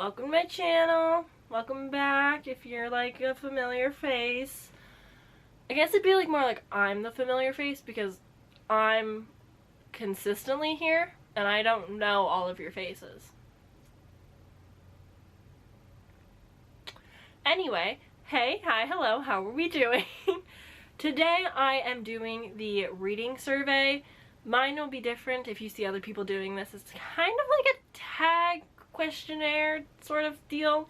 welcome to my channel. Welcome back if you're like a familiar face. I guess it'd be like more like I'm the familiar face because I'm consistently here and I don't know all of your faces. Anyway, hey, hi, hello, how are we doing? Today I am doing the reading survey. Mine will be different if you see other people doing this. It's kind of like a tag questionnaire sort of deal.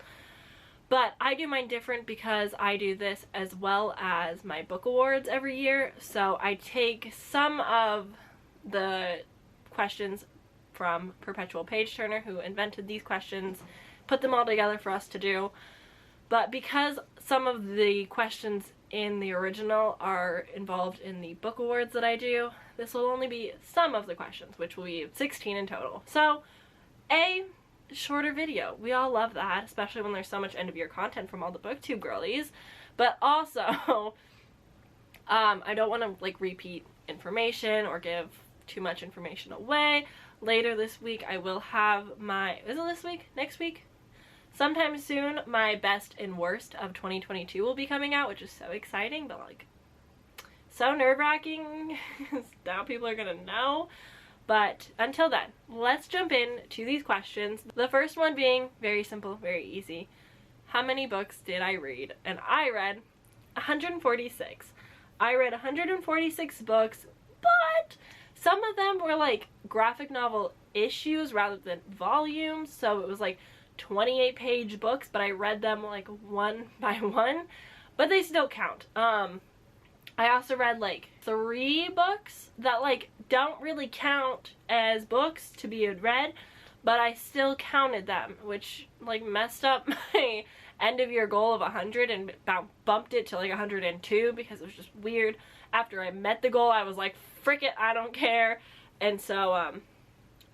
But I do mine different because I do this as well as my book awards every year. So I take some of the questions from Perpetual Page Turner, who invented these questions, put them all together for us to do. But because some of the questions in the original are involved in the book awards that I do, this will only be some of the questions, which will be 16 in total. So, a shorter video. We all love that, especially when there's so much end of year content from all the booktube girlies. But also, I don't want to like repeat information or give too much information away. Later this week I will have my, is it this week? Next week? Sometime soon, my best and worst of 2022 will be coming out, which is so exciting, but like so nerve-wracking. Now people are gonna know. But until then, let's jump in to these questions. The first one being very simple, very easy. How many books did I read? And I read 146. I read 146 books, but some of them were like graphic novel issues rather than volumes. So it was like 28-page books, but I read them like one by one, but they still count. I also read like 3 books that like don't really count as books to be read, but I still counted them, which like messed up my end of year goal of 100 and bumped it to like 102 because it was just weird. After I met the goal, I was like, frick it, I don't care. And so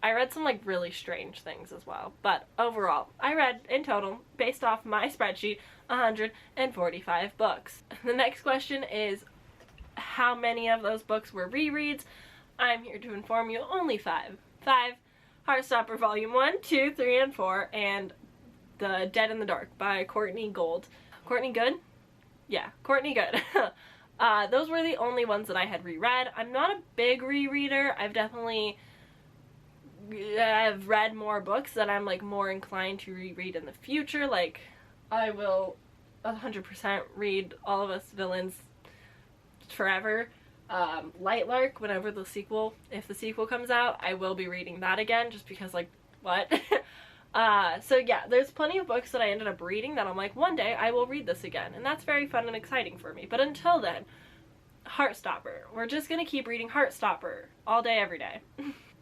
I read some like really strange things as well, but overall I read in total, based off my spreadsheet, 145 books. The next question is how many of those books were rereads. I'm here to inform you, only 5. 5, Heartstopper Volume 1, 2, 3, and 4, and The Dead in the Dark by Courtney Gold. Courtney Good? Yeah, Courtney Good. Those were the only ones that I had reread. I'm not a big rereader. I've read more books that I'm like more inclined to reread in the future. Like I will 100% read All of Us Villains forever. Lightlark, whenever the sequel, if the sequel comes out, I will be reading that again just because like what? So yeah, there's plenty of books that I ended up reading that I'm like one day I will read this again, and that's very fun and exciting for me. But until then, Heartstopper. We're just gonna keep reading Heartstopper all day every day.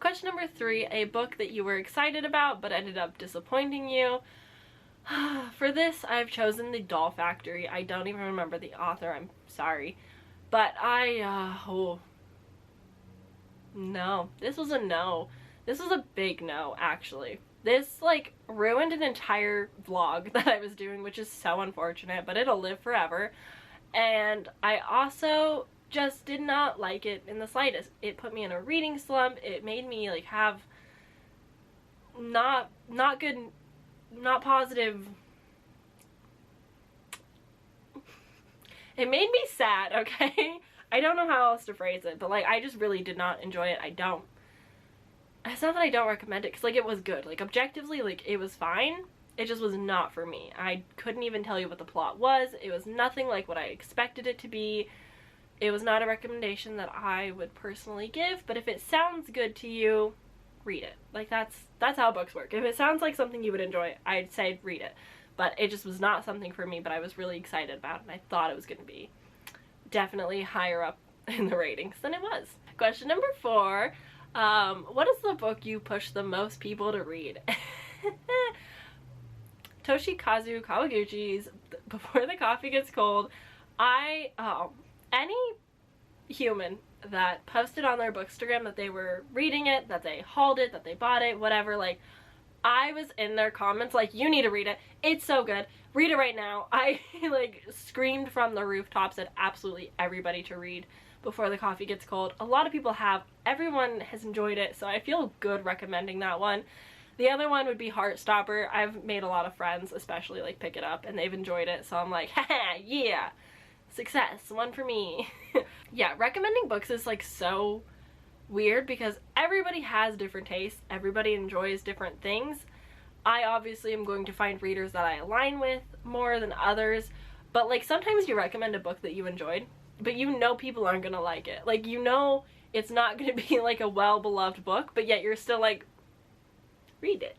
Question number 3, a book that you were excited about but ended up disappointing you. For this, I've chosen The Doll Factory. I don't even remember the author, I'm sorry. But no. This was a no. This was a big no, actually. This, like, ruined an entire vlog that I was doing, which is so unfortunate, but it'll live forever. And I also just did not like it in the slightest. It put me in a reading slump. It made me like have not good, not positive. It made me sad, okay? I don't know how else to phrase it, but like I just really did not enjoy it. It's not that I don't recommend it, because like it was good. Like objectively, like it was fine. It just was not for me. I couldn't even tell you what the plot was. It was nothing like what I expected it to be. It was not a recommendation that I would personally give, but if it sounds good to you, read it. Like that's how books work. If it sounds like something you would enjoy, I'd say read it. But it just was not something for me, but I was really excited about it, and I thought it was going to be definitely higher up in the ratings than it was. Question number 4, what is the book you push the most people to read? Toshikazu Kawaguchi's Before the Coffee Gets Cold. Any human that posted on their Bookstagram that they were reading it, that they hauled it, that they bought it, whatever, like, I was in their comments like, you need to read it. It's so good. Read it right now. I like screamed from the rooftops at absolutely everybody to read Before the Coffee Gets Cold. A lot of people have. Everyone has enjoyed it, so I feel good recommending that one. The other one would be Heartstopper. I've made a lot of friends, especially like pick it up, and they've enjoyed it, so I'm like, haha, yeah, success, one for me. Yeah, recommending books is like so weird because everybody has different tastes, everybody enjoys different things. I obviously am going to find readers that I align with more than others, but like sometimes you recommend a book that you enjoyed, but you know people aren't gonna like it. Like, you know it's not gonna be like a well-beloved book, but yet you're still like, read it.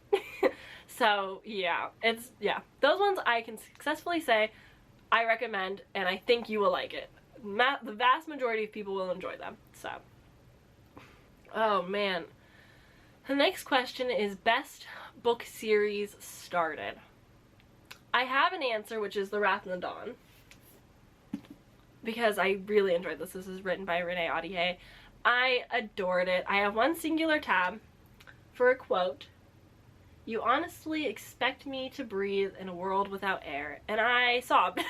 So yeah, those ones I can successfully say I recommend, and I think you will like it. The vast majority of people will enjoy them. So, oh man. The next question is best book series started. I have an answer, which is The Wrath and the Dawn, because I really enjoyed this. This is written by Renee Audier. I adored it. I have one singular tab for a quote. "You honestly expect me to breathe in a world without air," and I sobbed.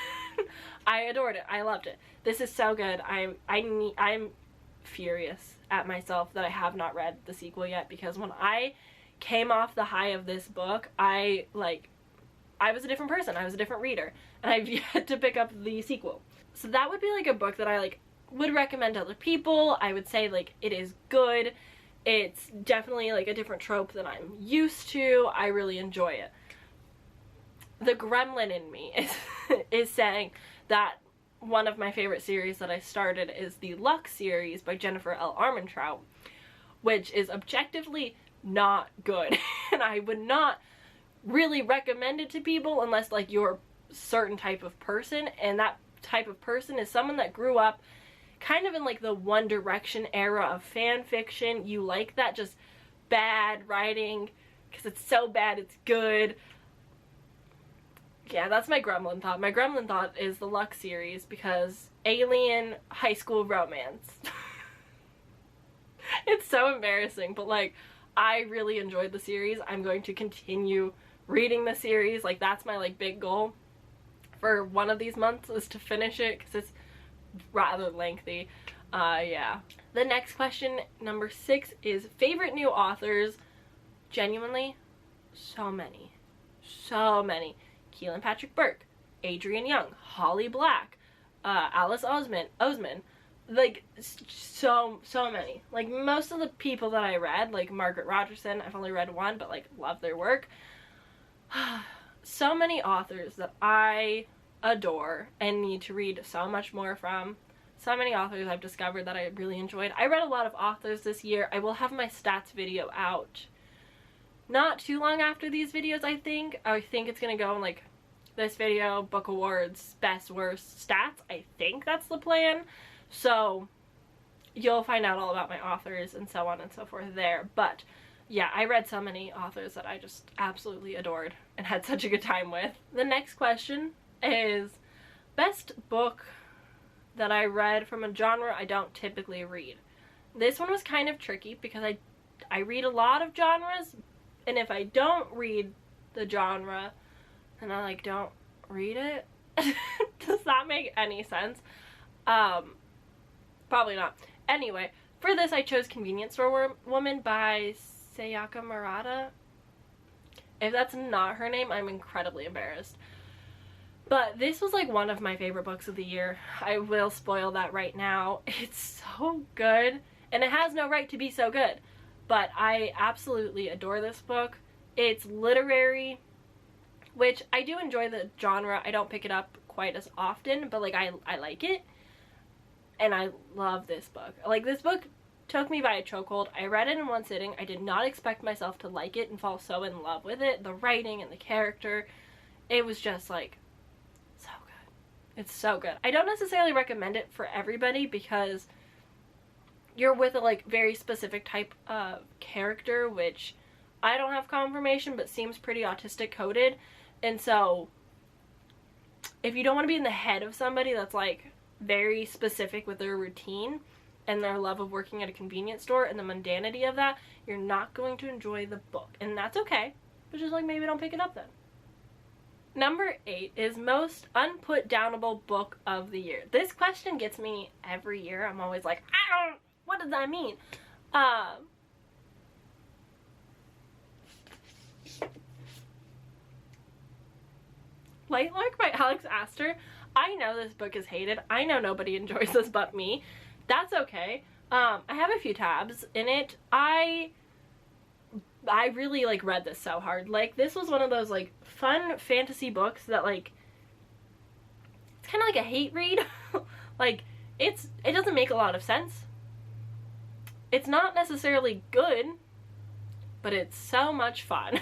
I adored it. I loved it. This is so good. I'm furious at myself that I have not read the sequel yet, because when I came off the high of this book, I was a different person. I was a different reader, and I've yet to pick up the sequel. So that would be like a book that I like would recommend to other people. I would say like it is good. It's definitely like a different trope than I'm used to. I really enjoy it. The gremlin in me is saying that one of my favorite series that I started is the Luck series by Jennifer L. Armentrout, which is objectively not good. And I would not really recommend it to people unless like you're a certain type of person, and that type of person is someone that grew up kind of in like the One Direction era of fan fiction. You like that just bad writing because it's so bad it's good. Yeah, that's my gremlin thought. My gremlin thought is the Luck series because alien high school romance. It's so embarrassing, but like I really enjoyed the series. I'm going to continue reading the series. Like that's my like big goal for one of these months, is to finish it because it's rather lengthy. Yeah. The next question, number 6, is favorite new authors. Genuinely, so many. Keelan Patrick Burke, Adrienne Young, Holly Black, Alice Oseman, like so many. Like most of the people that I read, like Margaret Rogerson, I've only read one, but like love their work. So many authors that I adore and need to read so much more from. So many authors I've discovered that I really enjoyed. I read a lot of authors this year. I will have my stats video out not too long after these videos, I think. I think it's gonna go in like this video, book awards, best, worst, stats. I think that's the plan. So you'll find out all about my authors and so on and so forth there. But yeah, I read so many authors that I just absolutely adored and had such a good time with. The next question is best book that I read from a genre I don't typically read. This one was kind of tricky because I read a lot of genres, and if I don't read the genre, then I like don't read it. Does that make any sense? Probably not. Anyway, for this I chose Convenience Store Woman by Sayaka Murata. If that's not her name, I'm incredibly embarrassed. But this was like one of my favorite books of the year. I will spoil that right now. It's so good, and it has no right to be so good. But I absolutely adore this book. It's literary, which I do enjoy the genre. I don't pick it up quite as often, but like I like it. And I love this book. Like, this book took me by a chokehold. I read it in one sitting. I did not expect myself to like it and fall so in love with it. The writing and the character, it was just like so good. It's so good. I don't necessarily recommend it for everybody because you're with a like very specific type of character, which I don't have confirmation but seems pretty autistic coded. And so if you don't want to be in the head of somebody that's like very specific with their routine and their love of working at a convenience store and the mundanity of that, you're not going to enjoy the book, and that's okay. But just like maybe don't pick it up then. Number 8 is most unputdownable book of the year. This question gets me every year. I'm always like, what does that mean? Lightlark by Alex Astor. I know this book is hated. I know nobody enjoys this but me. That's okay. I have a few tabs in it. I really like read this so hard. Like, this was one of those like fun fantasy books that like, it's kind of like a hate read. Like, it doesn't make a lot of sense. It's not necessarily good, but it's so much fun.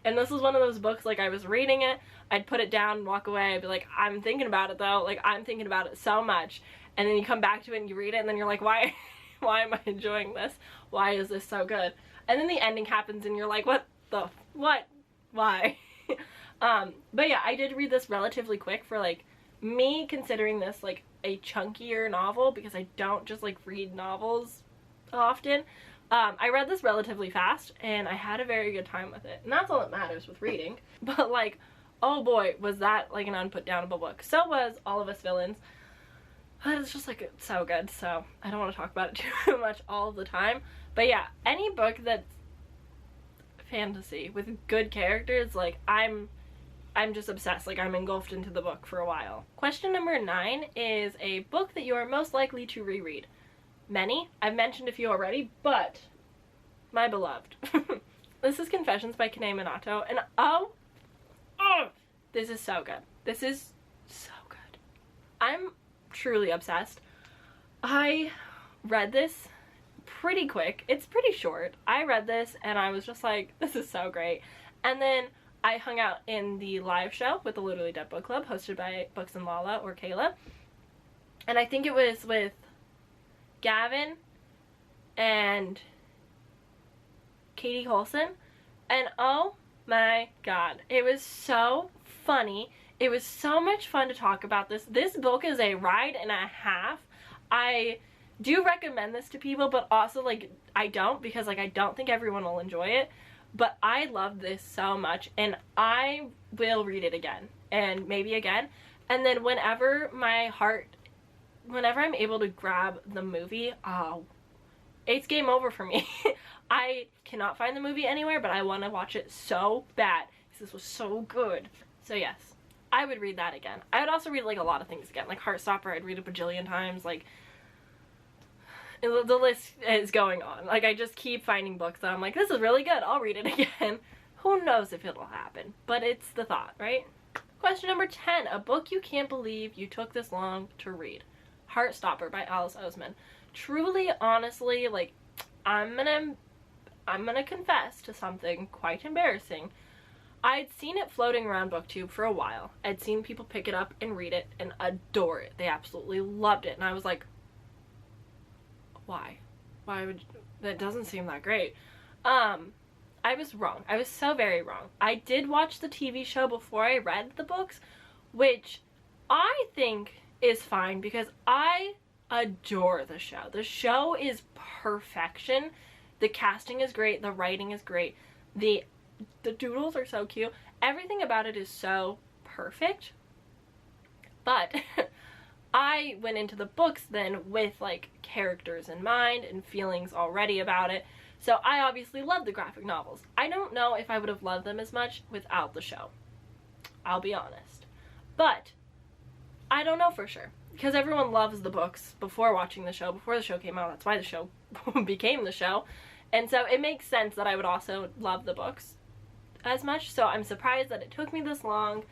And this was one of those books, like, I was reading it, I'd put it down and walk away, I'd be like, I'm thinking about it though, like, I'm thinking about it so much. And then you come back to it and you read it and then you're like, why am I enjoying this? Why is this so good? And then the ending happens and you're like, what? Why? But yeah, I did read this relatively quick for like, me considering this like a chunkier novel, because I don't just like read novels often. I read this relatively fast and I had a very good time with it, and that's all that matters with reading. But like, oh boy, was that like an unputdownable book. So was All of Us Villains. But it's just like, it's so good, so I don't want to talk about it too much all the time. But yeah, any book that's fantasy with good characters, like, I'm just obsessed. Like, I'm engulfed into the book for a while. Question number 9 is a book that you are most likely to reread. Many. I've mentioned a few already, but my beloved. This is Confessions by Kanae Minato, and oh, this is so good. This is so good. I'm truly obsessed. I read this pretty quick. It's pretty short. I read this and I was just like, this is so great. And then I hung out in the live show with the Literally Dead Book Club, hosted by Books and Lala, or Kayla. And I think it was with Gavin and Katie Colson. And oh my god, it was so funny. It was so much fun to talk about this. This book is a ride and a half. I do recommend this to people, but also like I don't, because like I don't think everyone will enjoy it. But I love this so much, and I will read it again and maybe again. And then whenever I'm able to grab the movie, it's game over for me. I cannot find the movie anywhere, but I want to watch it so bad because this was so good. So yes, I would read that again. I would also read like a lot of things again, like Heartstopper. I'd read a bajillion times. Like, the list is going on. Like, I just keep finding books that I'm like, this is really good, I'll read it again. Who knows if it'll happen, but it's the thought, right? Question number 10, a book you can't believe you took this long to read. Heartstopper by Alice Oseman. Truly, honestly, like, I'm gonna confess to something quite embarrassing. I'd seen it floating around BookTube for a while. I'd seen people pick it up and read it and adore it. They absolutely loved it, and I was like, why would you? That doesn't seem that great. I was wrong. I was so very wrong. I did watch the TV show before I read the books, which I think is fine because I adore the show. The show is perfection. The casting is great, the writing is great, the doodles are so cute. Everything about it is so perfect. But I went into the books then with like characters in mind and feelings already about it. So I obviously love the graphic novels. I don't know if I would have loved them as much without the show. I'll be honest. But I don't know for sure, because everyone loves the books before watching the show, before the show came out. That's why the show became the show. And so it makes sense that I would also love the books as much. So I'm surprised that it took me this long.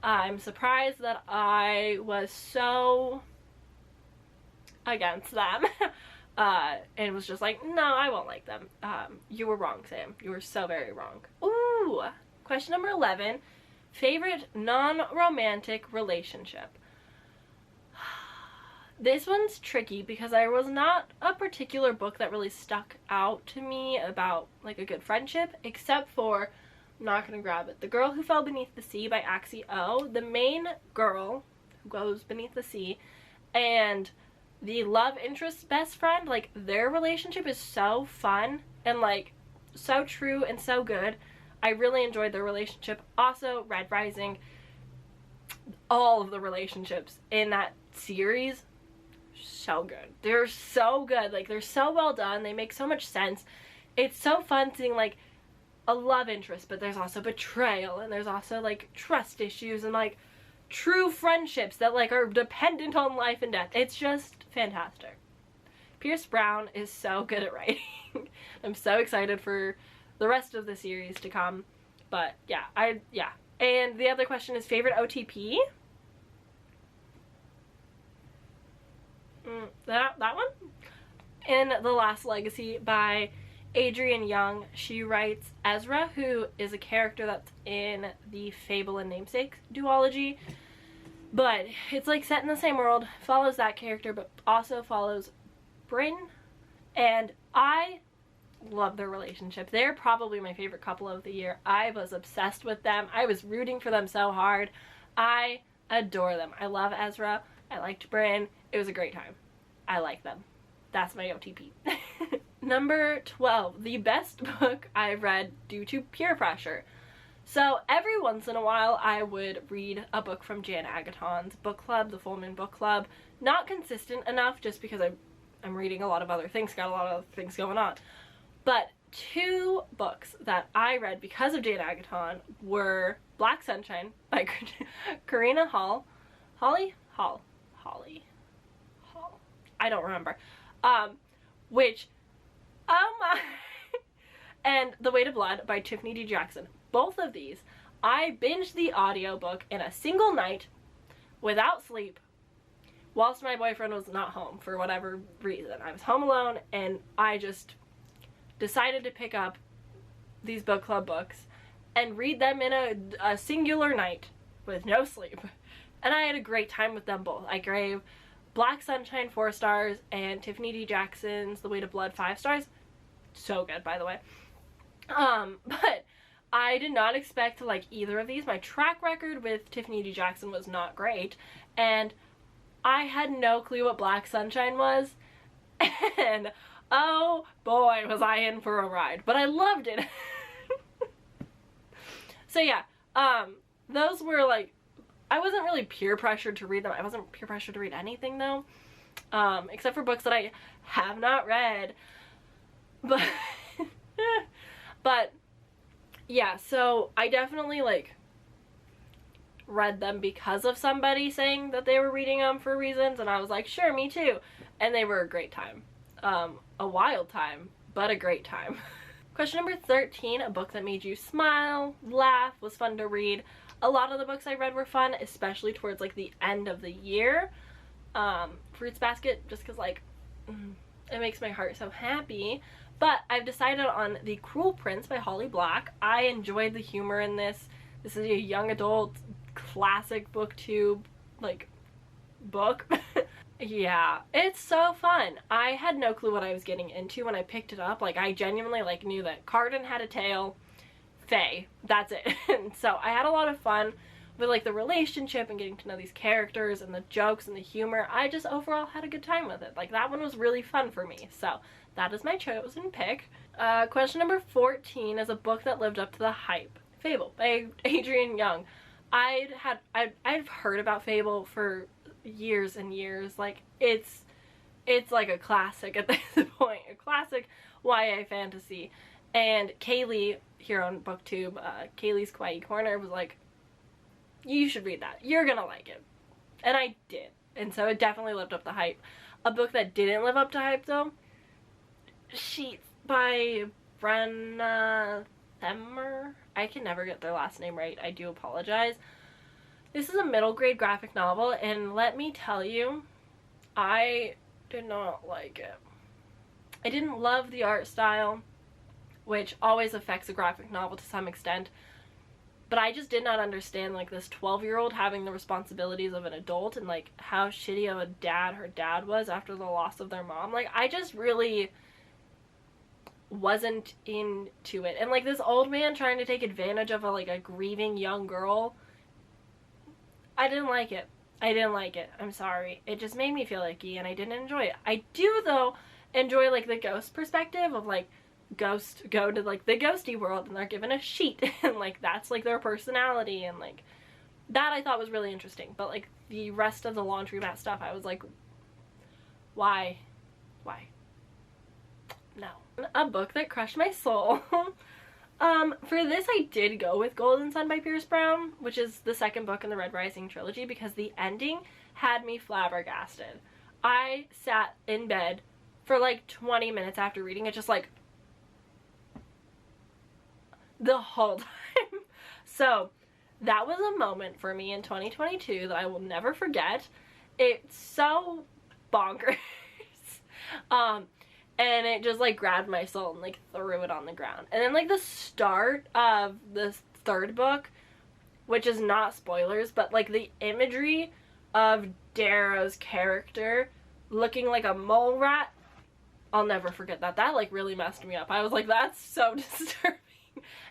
I'm surprised that I was so against them and was just like, no, I won't like them. You were wrong, Sam. You were so very wrong. Ooh, question number 11, favorite non-romantic relationship. This one's tricky because there was not a particular book that really stuck out to me about like a good friendship, except for, I'm not gonna grab it, The Girl Who Fell Beneath the Sea by Axie O. The main girl who goes beneath the sea and the love interest's best friend, like their relationship is so fun and like so true and so good. I really enjoyed their relationship. Also, Red Rising, all of the relationships in that series, so good. They're so good. Like, they're so well done. They make so much sense. It's so fun seeing like, a love interest, but there's also betrayal, and there's also like trust issues and like true friendships that like are dependent on life and death. It's just fantastic. Pierce Brown is so good at writing. I'm so excited for the rest of the series to come. But yeah, And the other question is favorite OTP? That one? In The Last Legacy by Adrienne Young, she writes Ezra, who is a character that's in the Fable and Namesake duology. But it's like set in the same world, follows that character, but also follows Bryn. And I love their relationship. They're probably my favorite couple of the year. I was obsessed with them. I was rooting for them so hard. I adore them. I love Ezra. I liked Bryn. It was a great time. I like them. That's my OTP. Number 12, the best book I've read due to peer pressure. So every once in a while I would read a book from Jan Agaton's book club, the Full Moon Book Club. Not consistent enough just because I'm reading a lot of other things, got a lot of other things going on. But 2 books that I read because of Jan Agaton were Black Sunshine by Karina Hall. I don't remember. Which, oh my, and The Weight of Blood by Tiffany D. Jackson. Both of these, I binged the audiobook in a single night without sleep whilst my boyfriend was not home for whatever reason. I was home alone and I just decided to pick up these book club books and read them in a singular night with no sleep. And I had a great time with them both. I gave Black Sunshine 4 stars and Tiffany D. Jackson's The Weight of Blood 5 stars. So good, by the way. But I did not expect to like either of these. My track record with Tiffany D. Jackson was not great, and I had no clue what Black Sunshine was, and oh boy was I in for a ride, but I loved it. So yeah, those were like, I wasn't really peer pressured to read them. I wasn't peer pressured to read anything though, except for books that I have not read, but but yeah, so I definitely like read them because of somebody saying that they were reading them for reasons, and I was like, sure, me too. And they were a great time. A wild time, but a great time. Question number 13, a book that made you smile, laugh, was fun to read. A lot of the books I read were fun, especially towards like the end of the year. Fruits Basket, just because like, it makes my heart so happy. But I've decided on The Cruel Prince by Holly Black. I enjoyed the humor in this. This is a young adult classic booktube like book. Yeah, it's so fun. I had no clue what I was getting into when I picked it up. Like, I genuinely like knew that Carden had a tail, Faye, that's it. And so I had a lot of fun with like the relationship and getting to know these characters and the jokes and the humor. I just overall had a good time with it. Like, that one was really fun for me. So that is my chosen pick. Question number 14 is a book that lived up to the hype. Fable by Adrienne Young. I've heard about Fable for years and years. Like, it's like a classic at this point. A classic YA fantasy. And Kaylee here on BookTube, Kaylee's Kawaii Corner, was like, you should read that. You're gonna like it. And I did. And so it definitely lived up to hype. A book that didn't live up to hype though, Sheets by Brenna Themmer. I can never get their last name right. I do apologize. This is a middle grade graphic novel, and let me tell you, I did not like it. I didn't love the art style, which always affects a graphic novel to some extent. But I just did not understand like this 12-year-old having the responsibilities of an adult, and like how shitty of a dad her dad was after the loss of their mom. Like, I just really wasn't into it. And like this old man trying to take advantage of a grieving young girl, I didn't like it. I didn't like it. I'm sorry. It just made me feel icky and I didn't enjoy it. I do though enjoy like the ghost perspective of like ghosts go to like the ghosty world and they're given a sheet and like that's like their personality, and like that I thought was really interesting. But like the rest of the laundromat stuff, I was like, why? No. A book that crushed my soul. For this I did go with Golden Sun by Pierce Brown, which is the second book in the Red Rising trilogy, because the ending had me flabbergasted. I sat in bed for like 20 minutes after reading it, just like the whole time. So that was a moment for me in 2022 that I will never forget. It's so bonkers. And it just like grabbed my soul and like threw it on the ground. And then like the start of the third book, which is not spoilers, but like the imagery of Darrow's character looking like a mole rat, I'll never forget that. That like really messed me up. I was like, that's so disturbing.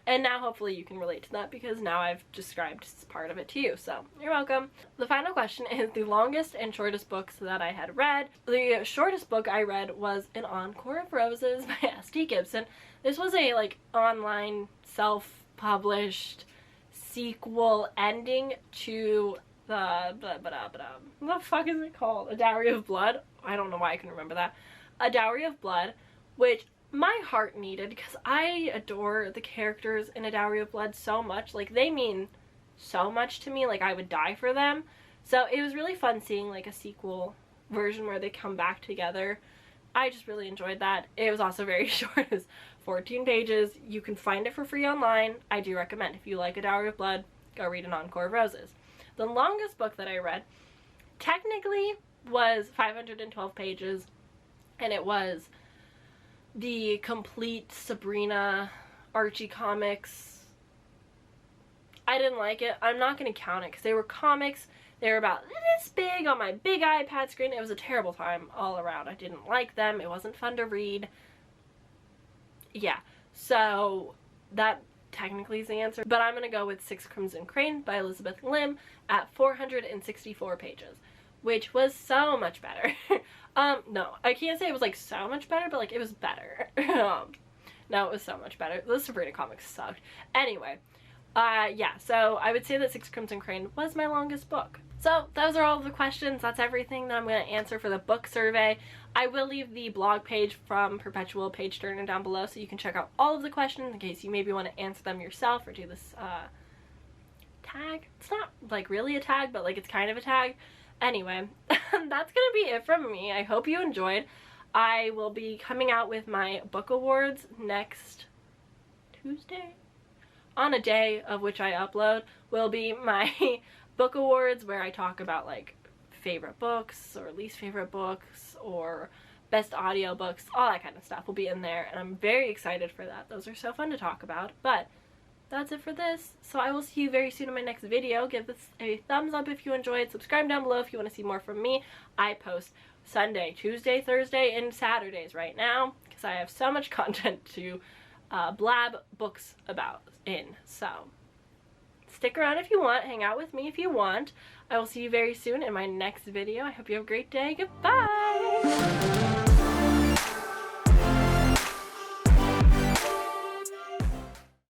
And now hopefully you can relate to that, because now I've described part of it to you, so you're welcome. The final question is the longest and shortest books that I had read. The shortest book I read was An Encore of Roses by S.T. Gibson. This was a like online self-published sequel ending to the what the fuck is it called? A Dowry of Blood? I don't know why I can remember that. A Dowry of Blood, which my heart needed, because I adore the characters in A Dowry of Blood so much. Like, they mean so much to me, like I would die for them. So it was really fun seeing like a sequel version where they come back together. I just really enjoyed that. It was also very short. It's 14 pages. You can find it for free online. I do recommend, if you like A Dowry of Blood, go read An Encore of Roses. The longest book that I read technically was 512 pages, and it was the complete Sabrina Archie comics. I didn't like it. I'm not going to count it because they were comics. They were about this big on my big iPad screen. It was a terrible time all around. I didn't like them. It wasn't fun to read. Yeah, so that technically is the answer. But I'm going to go with Six Crimson Crane by Elizabeth Lim at 464 pages, which was so much better. No, I can't say it was like so much better, but like it was better. No, it was so much better. The Sabrina comics sucked. Anyway, yeah, so I would say that Six Crimson Crane was my longest book. So those are all of the questions. That's everything that I'm going to answer for the book survey. I will leave the blog page from Perpetual Page Turner down below, so you can check out all of the questions in case you maybe want to answer them yourself or do this tag. It's not like really a tag, but like it's kind of a tag. Anyway, that's gonna be it from me. I hope you enjoyed. I will be coming out with my book awards next Tuesday. On a day of which I upload will be my book awards, where I talk about like favorite books or least favorite books or best audiobooks. All that kind of stuff will be in there, and I'm very excited for that. Those are so fun to talk about. But that's it for this, so I will see you very soon in my next video. Give this a thumbs up if you enjoyed. Subscribe down below if you want to see more from me. I post Sunday, Tuesday, Thursday, and Saturdays right now, because I have so much content to blab books about in. So stick around if you want. Hang out with me if you want. I will see you very soon in my next video. I hope you have a great day. Goodbye!